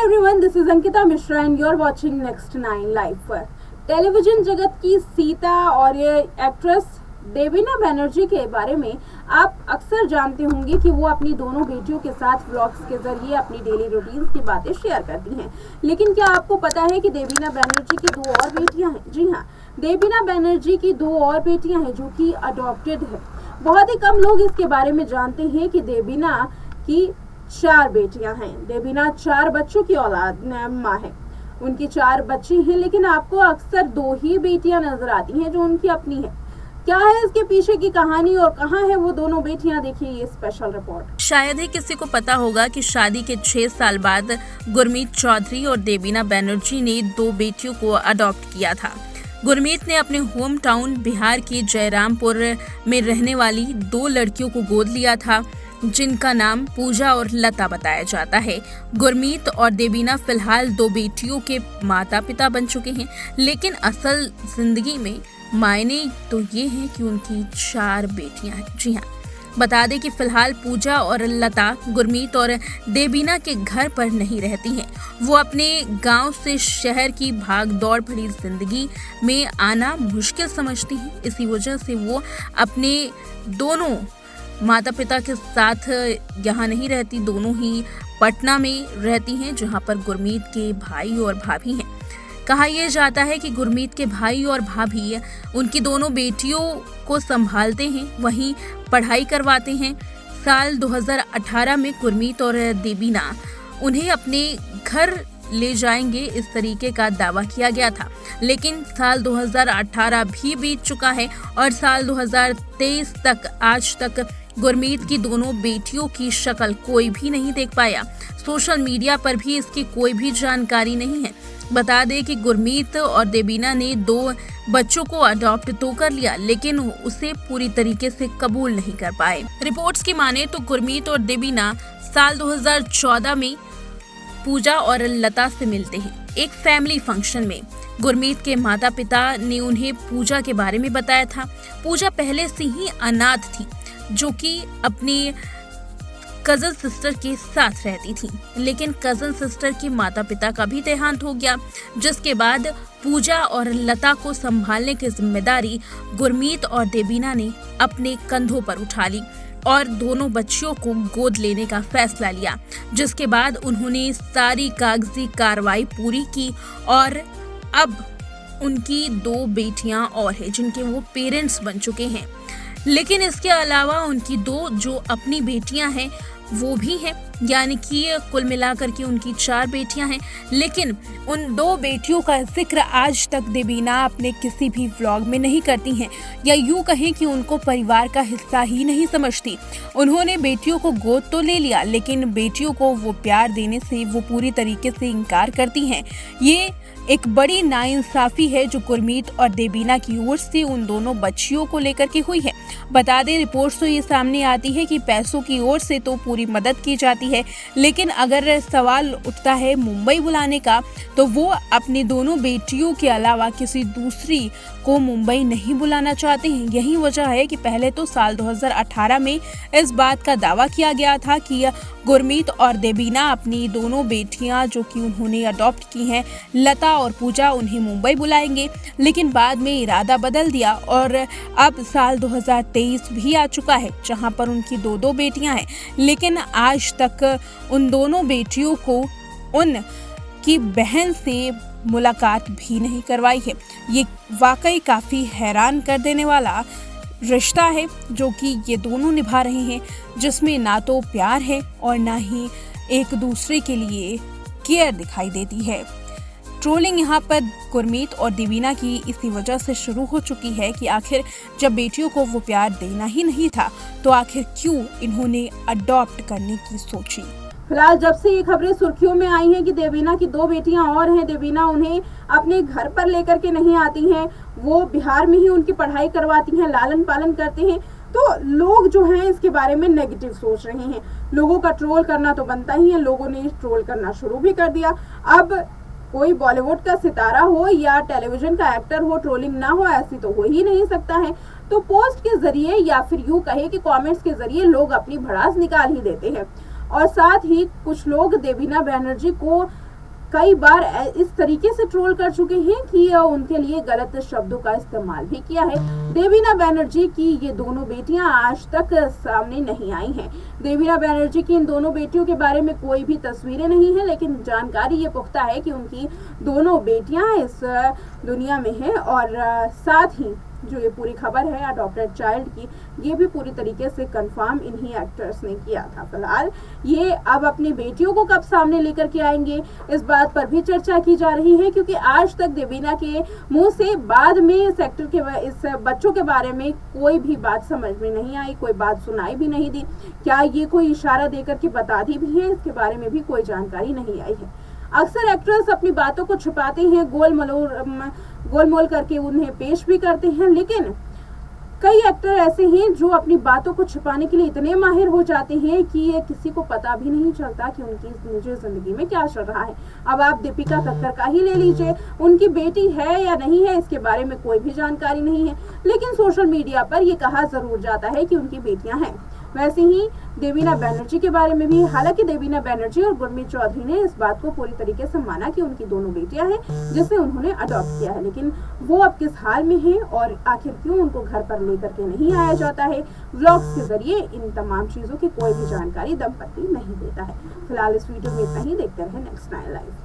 everyone, this is Ankita Mishra and you're watching Next 9 Live। Television जगत की सीता और ये एक्ट्रेस देवीना बनर्जी के बारे में आप अक्सर जानते होंगे कि वो अपनी दोनों बेटियों के साथ व्लॉग्स के जरिए अपनी डेली रूटीन्स की बातें शेयर करती हैं। लेकिन क्या आपको पता है कि देवीना बनर्जी की दो और बेटियां हैं? जी हाँ, देवीना बनर्जी की दो और बेटियां हैं जो कि अडॉप्टेड है। बहुत ही कम लोग इसके बारे में जानते हैं कि देवीना की 4 बेटियां हैं। देवीना 4 बच्चों की औलाद माँ है। उनकी 4 बच्चे हैं, लेकिन आपको अक्सर 2 ही बेटियां नजर आती हैं जो उनकी अपनी है। क्या है इसके पीछे की कहानी और कहाँ है वो दोनों बेटियां, देखिए ये स्पेशल रिपोर्ट। शायद ही किसी को पता होगा कि शादी के 6 साल बाद गुरमीत चौधरी और देवीना बनर्जी ने 2 बेटियों को अडॉप्ट किया था। गुरमीत ने अपने होम टाउन बिहार के जयरामपुर में रहने वाली 2 लड़कियों को गोद लिया था, जिनका नाम पूजा और लता बताया जाता है। गुरमीत और देवीना फिलहाल 2 बेटियों के माता पिता बन चुके हैं, लेकिन असल जिंदगी में मायने तो ये हैं कि उनकी 4 बेटियां हैं। जी हाँ, बता दें कि फिलहाल पूजा और लता गुरमीत और देवीना के घर पर नहीं रहती हैं। वो अपने गांव से शहर की भाग दौड़ भरी जिंदगी में आना मुश्किल समझती हैं। इसी वजह से वो अपने दोनों माता पिता के साथ यहाँ नहीं रहती, दोनों ही पटना में रहती हैं, जहाँ पर गुरमीत के भाई और भाभी हैं। कहा यह जाता है कि गुरमीत के भाई और भाभी उनकी दोनों बेटियों को संभालते हैं, वहीं पढ़ाई करवाते हैं। साल 2018 में गुरमीत और देवीना उन्हें अपने घर ले जाएंगे, इस तरीके का दावा किया गया था। लेकिन साल 2018 भी बीत चुका है और साल 2023 तक आज तक गुरमीत की दोनों बेटियों की शक्ल कोई भी नहीं देख पाया। सोशल मीडिया पर भी इसकी कोई भी जानकारी नहीं है। बता दें कि गुरमीत और देवीना ने 2 बच्चों को अडॉप्ट तो कर लिया, लेकिन उसे पूरी तरीके से कबूल नहीं कर पाए। रिपोर्ट्स की माने तो गुरमीत और देवीना साल 2014 में पूजा और लता से मिलते हैं एक फैमिली फंक्शन में। गुरमीत के माता पिता ने उन्हें पूजा के बारे में बताया था। पूजा पहले से ही अनाथ थी, जो कि अपनी कजन सिस्टर के साथ रहती थी, लेकिन कजन सिस्टर के माता पिता का भी देहांत हो गया, जिसके बाद पूजा और लता को संभालने की जिम्मेदारी गुरमीत और देवीना ने अपने कंधों पर उठा ली और दोनों बच्चियों को गोद लेने का फैसला लिया। जिसके बाद उन्होंने सारी कागजी कार्रवाई पूरी की और अब उनकी 2 बेटियां और हैं, जिनके वो पेरेंट्स बन चुके हैं। लेकिन इसके अलावा उनकी 2 जो अपनी बेटियां हैं वो भी हैं, यानी कि कुल मिलाकर के उनकी 4 बेटियां हैं। लेकिन उन 2 बेटियों का जिक्र आज तक देवीना अपने किसी भी व्लॉग में नहीं करती हैं, या यूं कहें कि उनको परिवार का हिस्सा ही नहीं समझती। उन्होंने बेटियों को गोद तो ले लिया, लेकिन बेटियों को वो प्यार देने से वो पूरी तरीके से इनकार करती हैं। ये एक बड़ी नाइंसाफी है जो गुरमीत और देवीना की ओर से उन दोनों बच्चियों को लेकर के हुई है। बता दें, रिपोर्ट्स तो ये सामने आती है कि पैसों की ओर से तो पूरी मदद की जाती है, लेकिन अगर सवाल उठता है मुंबई बुलाने का, तो वो अपनी दोनों बेटियों के अलावा किसी दूसरी को मुंबई नहीं बुलाना चाहते हैं। यही वजह है कि पहले तो साल 2018 में इस बात का दावा किया गया था कि गुरमीत और देवीना अपनी दोनों बेटियां जो कि उन्होंने अडॉप्ट की हैं, लता और पूजा, उन्हें मुंबई बुलाएंगे। लेकिन बाद में इरादा बदल दिया और अब साल 2023 भी आ चुका है, जहां पर उनकी 2 बेटियां हैं, लेकिन आज तक उन दोनों बेटियों को उनकी बहन से मुलाकात भी नहीं करवाई है। ये वाकई काफ़ी हैरान कर देने वाला रिश्ता है जो कि ये दोनों निभा रहे हैं, जिसमें ना तो प्यार है और ना ही एक दूसरे के लिए केयर दिखाई देती है। ट्रोलिंग यहाँ पर गुरमीत और देवीना की इसी वजह से शुरू हो चुकी है कि आखिर जब बेटियों को वो प्यार देना ही नहीं था, तो आखिर क्यों इन्होंने अडॉप्ट करने की सोची। फिलहाल जब से ये खबरें सुर्खियों में आई हैं कि देवीना की 2 बेटियां और हैं, देवीना उन्हें अपने घर पर लेकर के नहीं आती हैं, वो बिहार में ही उनकी पढ़ाई करवाती हैं, लालन पालन करते हैं, तो लोग जो हैं इसके बारे में नेगेटिव सोच रहे हैं। लोगों का ट्रोल करना तो बनता ही है, लोगों ने ट्रोल करना शुरू भी कर दिया। अब कोई बॉलीवुड का सितारा हो या टेलीविजन का एक्टर हो, ट्रोलिंग ना हो ऐसी तो हो ही नहीं सकता है। तो पोस्ट के जरिए या फिर यूं कहे कि कमेंट्स के जरिए लोग अपनी भड़ास निकाल ही देते हैं। और साथ ही कुछ लोग देवीना बनर्जी को कई बार इस तरीके से ट्रोल कर चुके हैं कि उनके लिए गलत शब्दों का इस्तेमाल भी किया है। देवीना बनर्जी की ये दोनों बेटियां आज तक सामने नहीं आई हैं। देवीना बनर्जी की इन दोनों बेटियों के बारे में कोई भी तस्वीरें नहीं है, लेकिन जानकारी ये पुख्ता है कि उनकी दोनों बेटियां इस दुनिया में हैं और साथ ही जो ये पूरी खबर है अडॉप्टेड चाइल्ड की, ये भी पूरी तरीके से कंफर्म इन्हीं एक्टर्स ने किया था। फिलहाल ये अब अपनी बेटियों को कब सामने लेकर के आएंगे, इस बात पर भी चर्चा की जा रही है, क्योंकि आज तक देवीना के मुंह से बाद में इस एक्टर के इस बच्चों के बारे में कोई भी बात समझ में नहीं आई, कोई बात सुनाई भी नहीं दी। क्या ये कोई इशारा देकर के बता दी भी है, इसके बारे में भी कोई जानकारी नहीं आई है। अक्सर एक्ट्रेस अपनी बातों को छुपाते हैं, गोलमोल करके उन्हें पेश भी करते हैं, लेकिन कई एक्टर ऐसे हैं जो अपनी बातों को छुपाने के लिए इतने माहिर हो जाते हैं कि ये किसी को पता भी नहीं चलता कि उनकी निजी जिंदगी में क्या चल रहा है। अब आप दीपिका कक्कर का ही ले लीजिए, उनकी बेटी है या नहीं है इसके बारे में कोई भी जानकारी नहीं है, लेकिन सोशल मीडिया पर यह कहा जरूर जाता है कि उनकी बेटियां हैं। वैसे ही देवीना बनर्जी के बारे में भी, हालांकि देवीना बनर्जी और गुरमीत चौधरी ने इस बात को पूरी तरीके से माना कि उनकी दोनों बेटियां हैं जिसे उन्होंने अडॉप्ट किया है, लेकिन वो अब किस हाल में हैं और आखिर क्यों उनको घर पर लेकर के नहीं आया जाता है, व्लॉग्स के जरिए इन तमाम चीजों की कोई भी जानकारी दंपति नहीं देता है। फिलहाल इस वीडियो में इतना ही, देखते रहे नेक्स्ट 9 लाइव।